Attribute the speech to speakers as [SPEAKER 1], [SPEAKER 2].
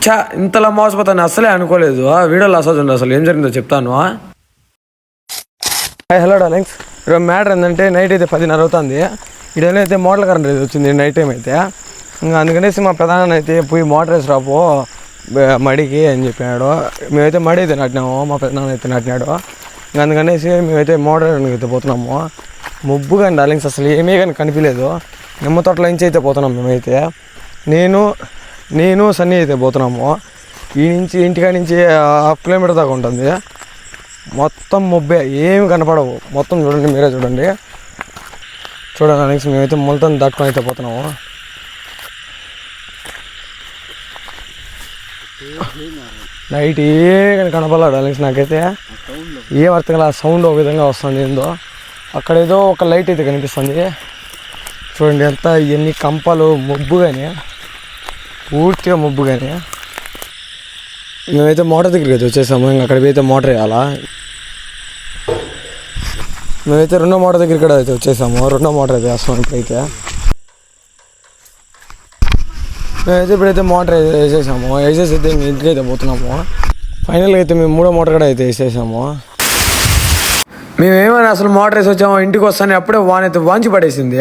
[SPEAKER 1] చా ఇంతలా మోసపోతాను అసలే అనుకోలేదు. వీడియోలో అసలు అసలు ఏం జరిగిందో చెప్తాను. హలో డార్లింగ్స్, ఇక్కడ మ్యాటర్ ఏంటంటే నైట్ అయితే 10:30 అవుతుంది. ఇడైతే మోటార్ కరెంట్ అయితే వచ్చింది నైట్ టైం అయితే. ఇంకా అందుకనేసి మా ప్రధాన అయితే పోయి మోటార్ వేసి రాపో మడికి అని చెప్పినాడు. మేమైతే మడి అయితే నాటినాము, మా పెద్దనాన్న అయితే నాటినాడు. ఇంకా అందుకనేసి మేమైతే మోటార్ అయితే పోతున్నాము. ముబ్బు కానీ డార్లింగ్స్ అసలు ఏమీ కానీ కనిపించలేదు. నిమ్మ తోటలో నుంచి అయితే పోతున్నాం మేమైతే. నేను సన్నీ అయితే పోతున్నాము. ఈ నుంచి ఇంటికాడి నుంచి 1/2 కిలోమీటర్ దాకా ఉంటుంది. మొత్తం ముబ్బే, ఏమి కనపడవు. మొత్తం చూడండి, మీరే చూడండి. చూడండి మేమైతే మొలతను దాటుకొని అయితే పోతున్నాము. నైట్ ఏ కానీ కనపడలేదు డార్లింగ్స్ నాకైతే. ఏం అర్థం కాదు, సౌండ్ ఒక విధంగా వస్తుంది ఏందో. అక్కడ ఏదో ఒక లైట్ అయితే కనిపిస్తుంది. చూడండి ఎంత ఎన్ని కంపలు, ముబ్బు కానీ పూర్తిగా ముబ్బు కానీ. మేమైతే మోటార్ దగ్గరికి అయితే వచ్చేసాము. ఇంకా అక్కడికి అయితే మోటార్ వేయాలా. మేమైతే రెండో మోటార్ దగ్గరికి కూడా అయితే వచ్చేసాము. రెండో మోటార్ అయితే వేస్తాం. ఇప్పుడైతే మోటార్ అయితే వేసేసాము. వేసేసి అయితే ఇంటికి అయితే పోతున్నాము. ఫైనల్గా అయితే మేము మూడో మోటార్ కూడా అయితే వేసేసాము. మేమేమైనా అసలు మోటార్ వేసి వచ్చాము, ఇంటికి వస్తానే అప్పుడే వాన్ అయితే వాంచి పడేసింది.